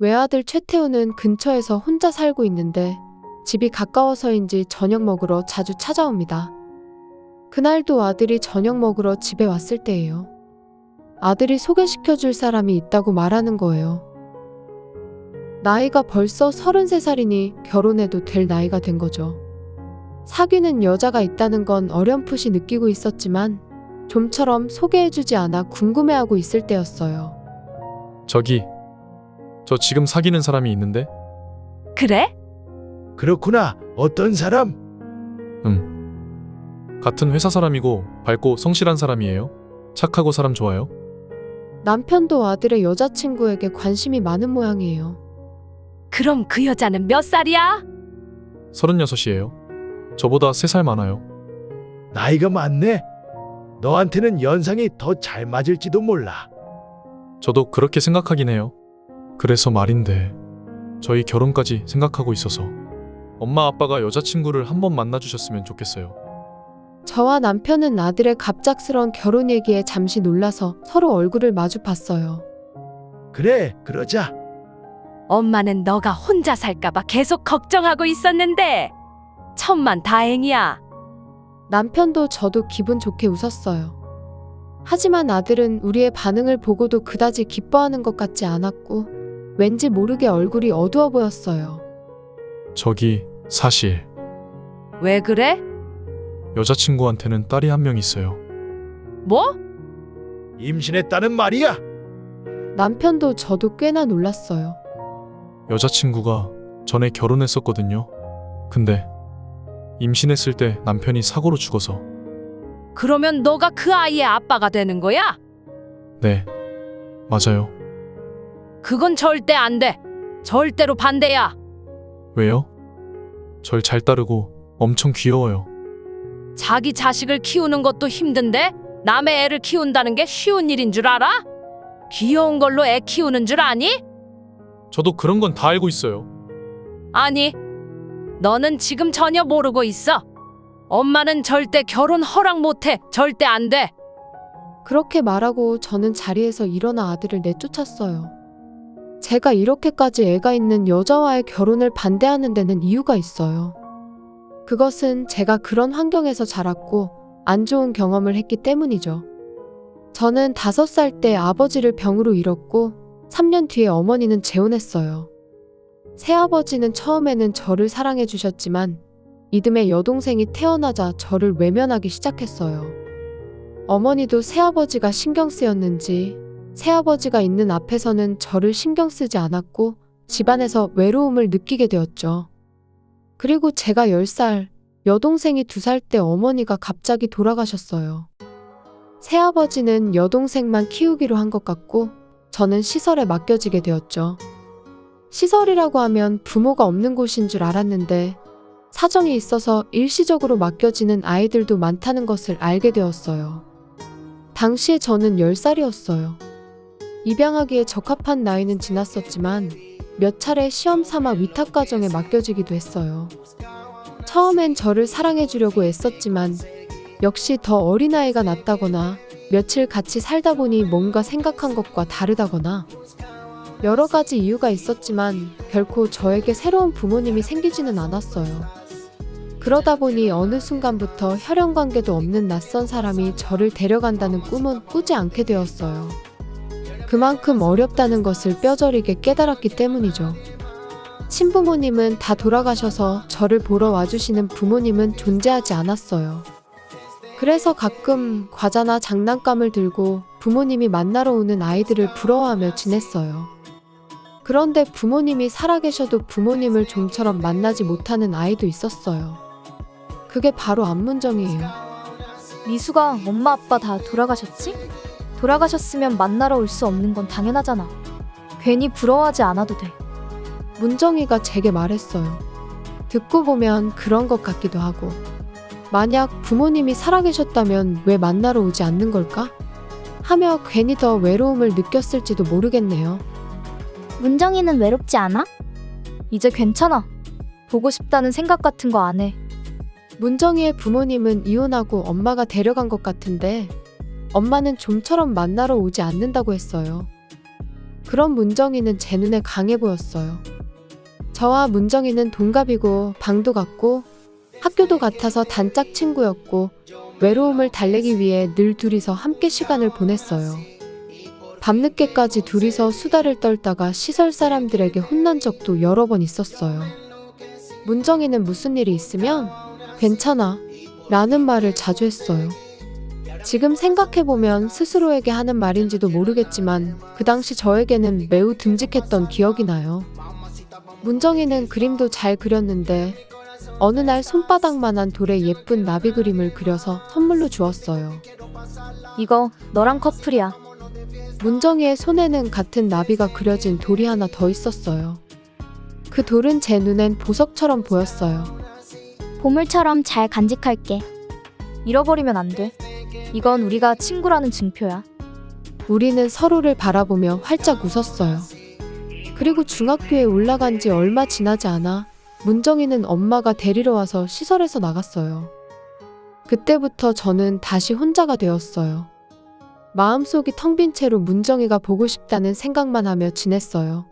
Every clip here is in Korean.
외아들 최태우는 근처에서 혼자 살고 있는데 집이 가까워서인지 저녁 먹으러 자주 찾아옵니다. 그날도 아들이 저녁 먹으러 집에 왔을 때예요. 아들이 소개시켜줄 사람이 있다고 말하는 거예요. 나이가 벌써 33살이니 결혼해도 될 나이가 된 거죠. 사귀는 여자가 있다는 건 어렴풋이 느끼고 있었지만 좀처럼 소개해주지 않아 궁금해하고 있을 때였어요. 저기, 저 지금 사귀는 사람이 있는데? 그래? 그렇구나. 어떤 사람? 같은 회사 사람이고 밝고 성실한 사람이에요. 착하고 사람 좋아요. 남편도 아들의 여자친구에게 관심이 많은 모양이에요. 그럼 그 여자는 몇 살이야? 36이에요. 저보다 3살 많아요. 나이가 많네. 너한테는 연상이 더 잘 맞을지도 몰라. 저도 그렇게 생각하긴 해요. 그래서 말인데 저희 결혼까지 생각하고 있어서 엄마 아빠가 여자친구를 한번 만나주셨으면 좋겠어요. 저와 남편은 아들의 갑작스러운 결혼 얘기에 잠시 놀라서 서로 얼굴을 마주 봤어요. 그래, 그러자. 엄마는 너가 혼자 살까봐 계속 걱정하고 있었는데 천만 다행이야. 남편도 저도 기분 좋게 웃었어요. 하지만 아들은 우리의 반응을 보고도 그다지 기뻐하는 것 같지 않았고 왠지 모르게 얼굴이 어두워 보였어요. 저기 사실 왜 그래? 여자친구한테는 딸이 한 명 있어요. 뭐? 임신했다는 말이야. 남편도 저도 꽤나 놀랐어요. 여자친구가 전에 결혼했었거든요. 근데 임신했을 때 남편이 사고로 죽어서. 그러면 너가 그 아이의 아빠가 되는 거야? 네, 맞아요. 그건 절대 안 돼. 절대로 반대야. 왜요? 절 잘 따르고 엄청 귀여워요. 자기 자식을 키우는 것도 힘든데 남의 애를 키운다는 게 쉬운 일인 줄 알아? 귀여운 걸로 애 키우는 줄 아니? 저도 그런 건 다 알고 있어요. 아니, 너는 지금 전혀 모르고 있어. 엄마는 절대 결혼 허락 못해. 절대 안 돼. 그렇게 말하고 저는 자리에서 일어나 아들을 내쫓았어요. 제가 이렇게까지 애가 있는 여자와의 결혼을 반대하는 데는 이유가 있어요. 그것은 제가 그런 환경에서 자랐고 안 좋은 경험을 했기 때문이죠. 저는 5살 때 아버지를 병으로 잃었고 3년 뒤에 어머니는 재혼했어요. 새아버지는 처음에는 저를 사랑해 주셨지만 이듬해 여동생이 태어나자 저를 외면하기 시작했어요. 어머니도 새아버지가 신경 쓰였는지 새아버지가 있는 앞에서는 저를 신경 쓰지 않았고 집안에서 외로움을 느끼게 되었죠. 그리고 제가 10살, 여동생이 2살 때 어머니가 갑자기 돌아가셨어요. 새아버지는 여동생만 키우기로 한 것 같고 저는 시설에 맡겨지게 되었죠. 시설이라고 하면 부모가 없는 곳인 줄 알았는데 사정이 있어서 일시적으로 맡겨지는 아이들도 많다는 것을 알게 되었어요. 당시에 저는 10살이었어요. 입양하기에 적합한 나이는 지났었지만 몇 차례 시험 삼아 위탁가정에 맡겨지기도 했어요. 처음엔 저를 사랑해주려고 애썼지만 역시 더 어린아이가 낫다거나 며칠 같이 살다 보니 뭔가 생각한 것과 다르다거나 여러 가지 이유가 있었지만 결코 저에게 새로운 부모님이 생기지는 않았어요. 그러다 보니 어느 순간부터 혈연관계도 없는 낯선 사람이 저를 데려간다는 꿈은 꾸지 않게 되었어요. 그만큼 어렵다는 것을 뼈저리게 깨달았기 때문이죠. 친부모님은 다 돌아가셔서 저를 보러 와주시는 부모님은 존재하지 않았어요. 그래서 가끔 과자나 장난감을 들고 부모님이 만나러 오는 아이들을 부러워하며 지냈어요. 그런데 부모님이 살아계셔도 부모님을 좀처럼 만나지 못하는 아이도 있었어요. 그게 바로 안문정이에요. 미수가 엄마 아빠 다 돌아가셨지? 돌아가셨으면 만나러 올 수 없는 건 당연하잖아. 괜히 부러워하지 않아도 돼. 문정이가 제게 말했어요. 듣고 보면 그런 것 같기도 하고. 만약 부모님이 살아계셨다면 왜 만나러 오지 않는 걸까? 하며 괜히 더 외로움을 느꼈을지도 모르겠네요. 문정이는 외롭지 않아? 이제 괜찮아. 보고 싶다는 생각 같은 거 안 해. 문정이의 부모님은 이혼하고 엄마가 데려간 것 같은데 엄마는 좀처럼 만나러 오지 않는다고 했어요. 그런 문정이는 제 눈에 강해 보였어요. 저와 문정이는 동갑이고 방도 같고 학교도 같아서 단짝 친구였고 외로움을 달래기 위해 늘 둘이서 함께 시간을 보냈어요. 밤늦게까지 둘이서 수다를 떨다가 시설 사람들에게 혼난 적도 여러 번 있었어요. 문정이는 무슨 일이 있으면 괜찮아 라는 말을 자주 했어요. 지금 생각해보면 스스로에게 하는 말인지도 모르겠지만 그 당시 저에게는 매우 듬직했던 기억이 나요. 문정이는 그림도 잘 그렸는데 어느 날 손바닥만한 돌에 예쁜 나비 그림을 그려서 선물로 주었어요. 이거 너랑 커플이야. 문정이의 손에는 같은 나비가 그려진 돌이 하나 더 있었어요. 그 돌은 제 눈엔 보석처럼 보였어요. 보물처럼 잘 간직할게. 잃어버리면 안 돼. 이건 우리가 친구라는 증표야. 우리는 서로를 바라보며 활짝 웃었어요. 그리고 중학교에 올라간 지 얼마 지나지 않아 문정이는 엄마가 데리러 와서 시설에서 나갔어요. 그때부터 저는 다시 혼자가 되었어요. 마음속이 텅 빈 채로 문정이가 보고 싶다는 생각만 하며 지냈어요.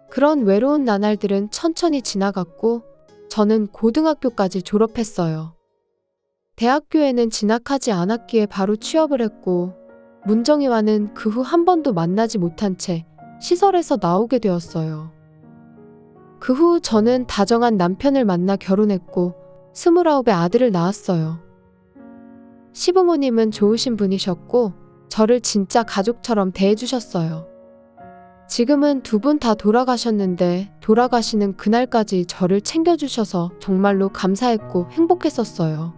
그런 외로운 나날들은 천천히 지나갔고 저는 고등학교까지 졸업했어요. 대학교에는 진학하지 않았기에 바로 취업을 했고 문정이와는 그 후 한 번도 만나지 못한 채 시설에서 나오게 되었어요. 그 후 저는 다정한 남편을 만나 결혼했고 29의 아들을 낳았어요. 시부모님은 좋으신 분이셨고 저를 진짜 가족처럼 대해주셨어요. 지금은 두 분 다 돌아가셨는데 돌아가시는 그날까지 저를 챙겨주셔서 정말로 감사했고 행복했었어요.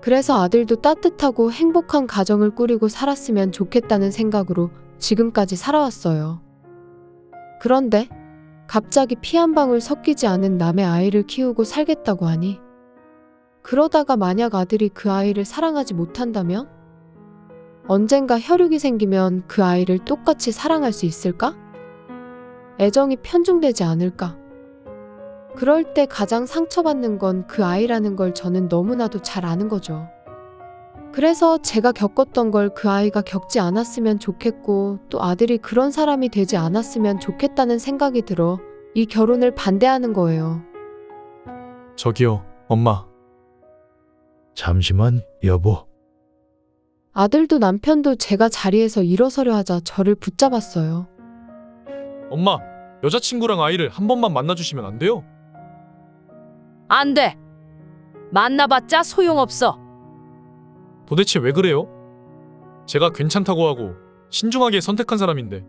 그래서 아들도 따뜻하고 행복한 가정을 꾸리고 살았으면 좋겠다는 생각으로 지금까지 살아왔어요. 그런데 갑자기 피 한 방울 섞이지 않은 남의 아이를 키우고 살겠다고 하니 그러다가 만약 아들이 그 아이를 사랑하지 못한다면? 언젠가 혈육이 생기면 그 아이를 똑같이 사랑할 수 있을까? 애정이 편중되지 않을까? 그럴 때 가장 상처받는 건 그 아이라는 걸 저는 너무나도 잘 아는 거죠. 그래서 제가 겪었던 걸 그 아이가 겪지 않았으면 좋겠고 또 아들이 그런 사람이 되지 않았으면 좋겠다는 생각이 들어 이 결혼을 반대하는 거예요. 저기요, 엄마. 잠시만, 여보. 아들도 남편도 제가 자리에서 일어서려 하자 저를 붙잡았어요. 엄마, 여자친구랑 아이를 한 번만 만나주시면 안 돼요? 안 돼. 만나봤자 소용없어. 도대체 왜 그래요? 제가 괜찮다고 하고 신중하게 선택한 사람인데.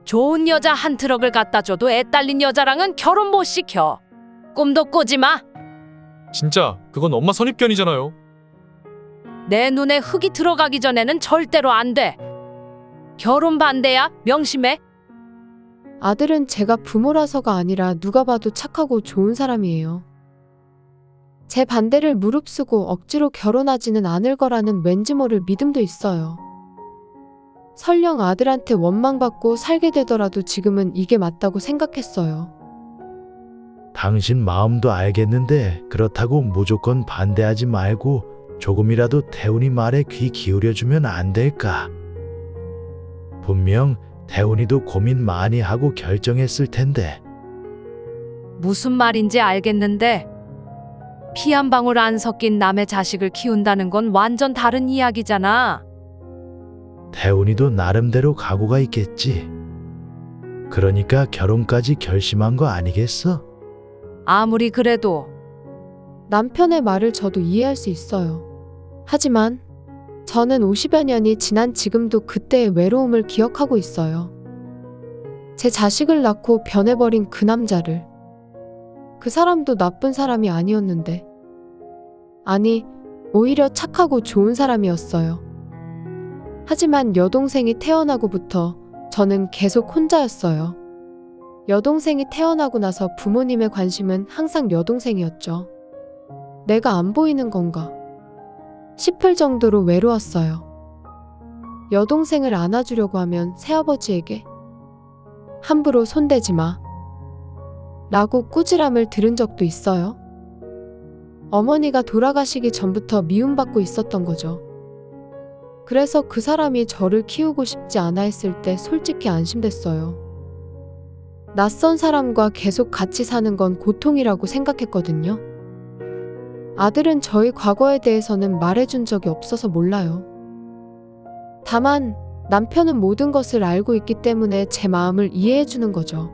좋은 여자 한 트럭을 갖다 줘도 애 딸린 여자랑은 결혼 못 시켜. 꿈도 꾸지 마. 진짜 그건 엄마 선입견이잖아요. 내 눈에 흙이 들어가기 전에는 절대로 안 돼. 결혼 반대야, 명심해. 아들은 제가 부모라서가 아니라 누가 봐도 착하고 좋은 사람이에요. 제 반대를 무릅쓰고 억지로 결혼하지는 않을 거라는 왠지 모를 믿음도 있어요. 설령 아들한테 원망받고 살게 되더라도 지금은 이게 맞다고 생각했어요. 당신 마음도 알겠는데 그렇다고 무조건 반대하지 말고 조금이라도 태훈이 말에 귀 기울여주면 안 될까? 분명 태훈이도 고민 많이 하고 결정했을 텐데. 무슨 말인지 알겠는데 피 한 방울 안 섞인 남의 자식을 키운다는 건 완전 다른 이야기잖아. 태훈이도 나름대로 각오가 있겠지. 그러니까 결혼까지 결심한 거 아니겠어? 아무리 그래도 남편의 말을 저도 이해할 수 있어요. 하지만 저는 50여 년이 지난 지금도 그때의 외로움을 기억하고 있어요. 제 자식을 낳고 변해버린 그 남자를. 그 사람도 나쁜 사람이 아니었는데. 아니, 오히려 착하고 좋은 사람이었어요. 하지만 여동생이 태어나고부터 저는 계속 혼자였어요. 여동생이 태어나고 나서 부모님의 관심은 항상 여동생이었죠. 내가 안 보이는 건가 싶을 정도로 외로웠어요. 여동생을 안아주려고 하면 새아버지에게 함부로 손대지 마 라고 꾸지람을 들은 적도 있어요. 어머니가 돌아가시기 전부터 미움받고 있었던 거죠. 그래서 그 사람이 저를 키우고 싶지 않아 했을 때 솔직히 안심됐어요. 낯선 사람과 계속 같이 사는 건 고통이라고 생각했거든요. 아들은 저희 과거에 대해서는 말해준 적이 없어서 몰라요. 다만 남편은 모든 것을 알고 있기 때문에 제 마음을 이해해주는 거죠.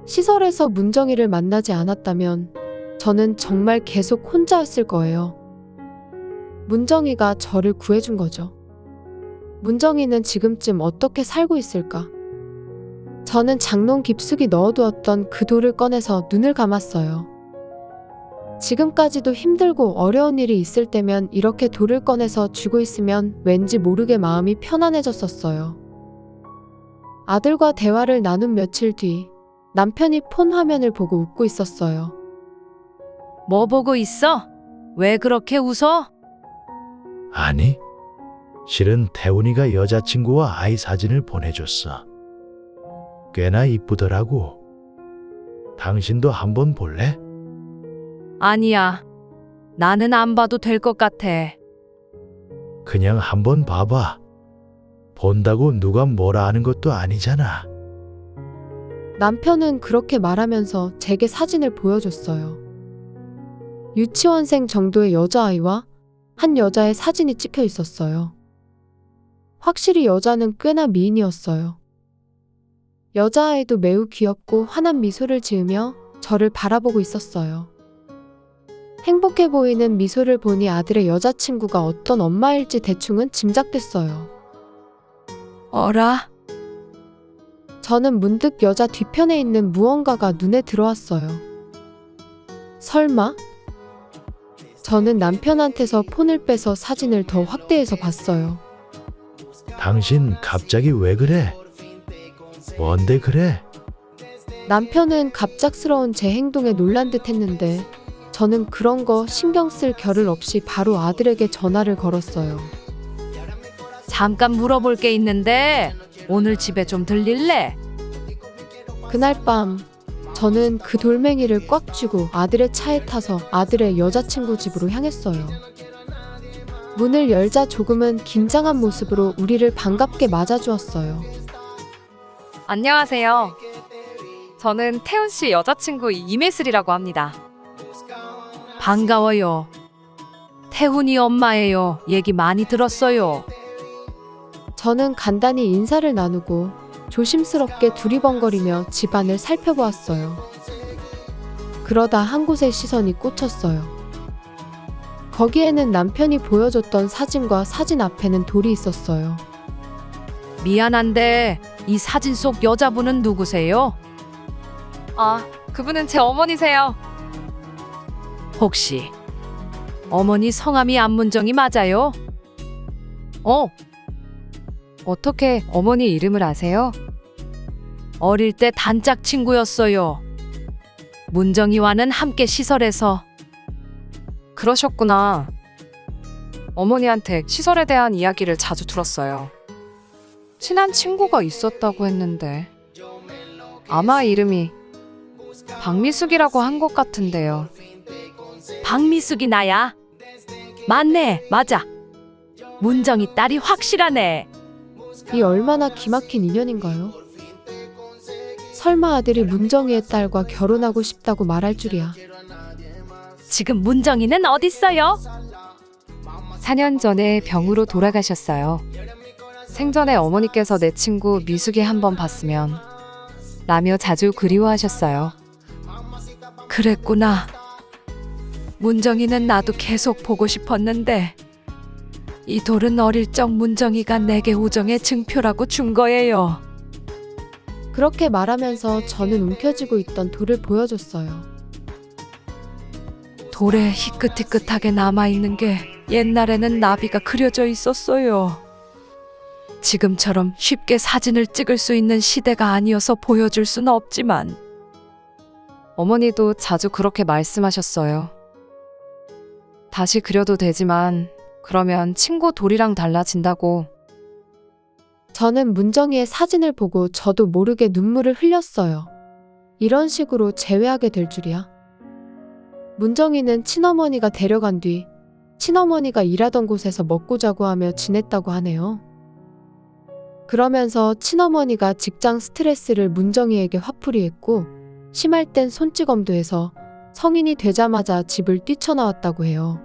시설에서 문정이를 만나지 않았다면 저는 정말 계속 혼자였을 거예요. 문정이가 저를 구해준 거죠. 문정이는 지금쯤 어떻게 살고 있을까? 저는 장롱 깊숙이 넣어두었던 그 돌을 꺼내서 눈을 감았어요. 지금까지도 힘들고 어려운 일이 있을 때면 이렇게 돌을 꺼내서 쥐고 있으면 왠지 모르게 마음이 편안해졌었어요. 아들과 대화를 나눈 며칠 뒤 남편이 폰 화면을 보고 웃고 있었어요. 뭐 보고 있어? 왜 그렇게 웃어? 아니, 실은 태훈이가 여자친구와 아이 사진을 보내줬어. 꽤나 이쁘더라고. 당신도 한번 볼래? 아니야. 나는 안 봐도 될 것 같아. 그냥 한번 봐봐. 본다고 누가 뭐라 하는 것도 아니잖아. 남편은 그렇게 말하면서 제게 사진을 보여줬어요. 유치원생 정도의 여자아이와 한 여자의 사진이 찍혀 있었어요. 확실히 여자는 꽤나 미인이었어요. 여자아이도 매우 귀엽고 환한 미소를 지으며 저를 바라보고 있었어요. 행복해 보이는 미소를 보니 아들의 여자친구가 어떤 엄마일지 대충은 짐작됐어요. 어라? 저는 문득 여자 뒤편에 있는 무언가가 눈에 들어왔어요. 설마? 저는 남편한테서 폰을 빼서 사진을 더 확대해서 봤어요. 당신 갑자기 왜 그래? 뭔데 그래? 남편은 갑작스러운 제 행동에 놀란 듯 했는데 저는 그런 거 신경 쓸 겨를 없이 바로 아들에게 전화를 걸었어요. 잠깐 물어볼 게 있는데 오늘 집에 좀 들릴래? 그날 밤 저는 그 돌멩이를 꽉 쥐고 아들의 차에 타서 아들의 여자친구 집으로 향했어요. 문을 열자 조금은 긴장한 모습으로 우리를 반갑게 맞아주었어요. 안녕하세요. 저는 태훈 씨 여자친구 이매슬이라고 합니다. 반가워요. 태훈이 엄마예요. 얘기 많이 들었어요. 저는 간단히 인사를 나누고 조심스럽게 두리번거리며 집안을 살펴보았어요. 그러다 한 곳에 시선이 꽂혔어요. 거기에는 남편이 보여줬던 사진과 사진 앞에는 돌이 있었어요. 미안한데 이 사진 속 여자분은 누구세요? 아, 그분은 제 어머니세요. 혹시 어머니 성함이 안문정이 맞아요? 어떻게 어머니 이름을 아세요? 어릴 때 단짝 친구였어요. 문정이와는 함께 시설에서. 그러셨구나. 어머니한테 시설에 대한 이야기를 자주 들었어요. 친한 친구가 있었다고 했는데 아마 이름이 박미숙이라고 한 것 같은데요. 박미숙이 나야? 맞네, 맞아. 문정이 딸이 확실하네. 이 얼마나 기막힌 인연인가요? 설마 아들이 문정이의 딸과 결혼하고 싶다고 말할 줄이야. 지금 문정이는 어딨어요? 4년 전에 병으로 돌아가셨어요. 생전에 어머니께서 내 친구 미숙이 한번 봤으면 라며 자주 그리워하셨어요. 그랬구나. 문정이는 나도 계속 보고 싶었는데 이 돌은 어릴 적 문정이가 내게 우정의 증표라고 준 거예요. 그렇게 말하면서 저는 움켜쥐고 있던 돌을 보여줬어요. 돌에 희끗희끗하게 남아있는 게 옛날에는 나비가 그려져 있었어요. 지금처럼 쉽게 사진을 찍을 수 있는 시대가 아니어서 보여줄 순 없지만 어머니도 자주 그렇게 말씀하셨어요. 다시 그려도 되지만 그러면 친구 돌이랑 달라진다고. 저는 문정이의 사진을 보고 저도 모르게 눈물을 흘렸어요. 이런 식으로 재회하게 될 줄이야. 문정이는 친어머니가 데려간 뒤 친어머니가 일하던 곳에서 먹고 자고 하며 지냈다고 하네요. 그러면서 친어머니가 직장 스트레스를 문정이에게 화풀이했고 심할 땐 손찌검도 해서 성인이 되자마자 집을 뛰쳐나왔다고 해요.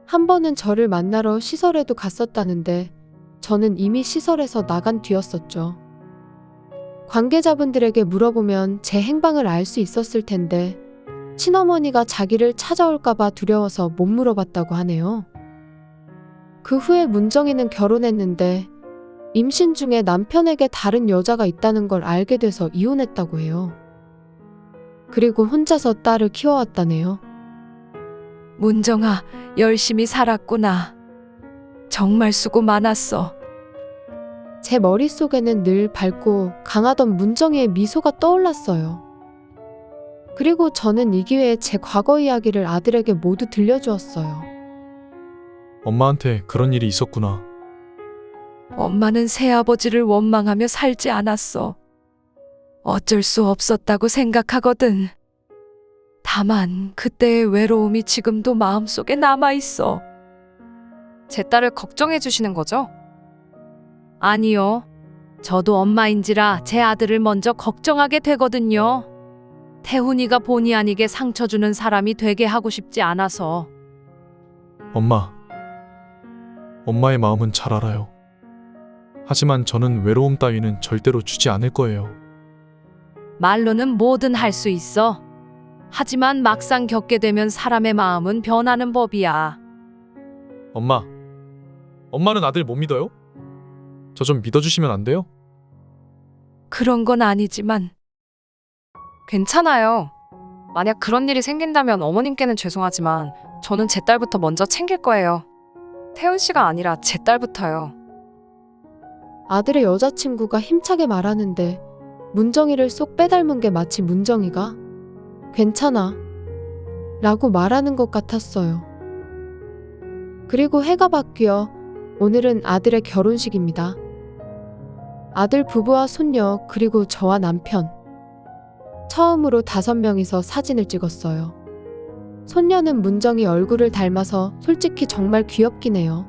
한 번은 저를 만나러 시설에도 갔었다는데 저는 이미 시설에서 나간 뒤였었죠. 관계자분들에게 물어보면 제 행방을 알 수 있었을 텐데 친어머니가 자기를 찾아올까봐 두려워서 못 물어봤다고 하네요. 그 후에 문정이는 결혼했는데 임신 중에 남편에게 다른 여자가 있다는 걸 알게 돼서 이혼했다고 해요. 그리고 혼자서 딸을 키워왔다네요. 문정아, 열심히 살았구나. 정말 수고 많았어. 제 머릿속에는 늘 밝고 강하던 문정이의 미소가 떠올랐어요. 그리고 저는 이 기회에 제 과거 이야기를 아들에게 모두 들려주었어요. 엄마한테 그런 일이 있었구나. 엄마는 새아버지를 원망하며 살지 않았어. 어쩔 수 없었다고 생각하거든. 다만 그때의 외로움이 지금도 마음속에 남아있어. 제 딸을 걱정해 주시는 거죠? 아니요. 저도 엄마인지라 제 아들을 먼저 걱정하게 되거든요. 태훈이가 본의 아니게 상처 주는 사람이 되게 하고 싶지 않아서. 엄마. 엄마의 마음은 잘 알아요. 하지만 저는 외로움 따위는 절대로 주지 않을 거예요. 말로는 뭐든 할 수 있어. 하지만 막상 겪게 되면 사람의 마음은 변하는 법이야. 엄마. 엄마는 아들 못 믿어요? 저 좀 믿어주시면 안 돼요? 그런 건 아니지만 괜찮아요. 만약 그런 일이 생긴다면 어머님께는 죄송하지만 저는 제 딸부터 먼저 챙길 거예요. 태훈 씨가 아니라 제 딸부터요. 아들의 여자친구가 힘차게 말하는데 문정이를 쏙 빼닮은 게 마치 문정이가 괜찮아 라고 말하는 것 같았어요. 그리고 해가 바뀌어 오늘은 아들의 결혼식입니다. 아들 부부와 손녀 그리고 저와 남편 처음으로 5명이서 사진을 찍었어요. 손녀는 문정이 얼굴을 닮아서 솔직히 정말 귀엽긴 해요.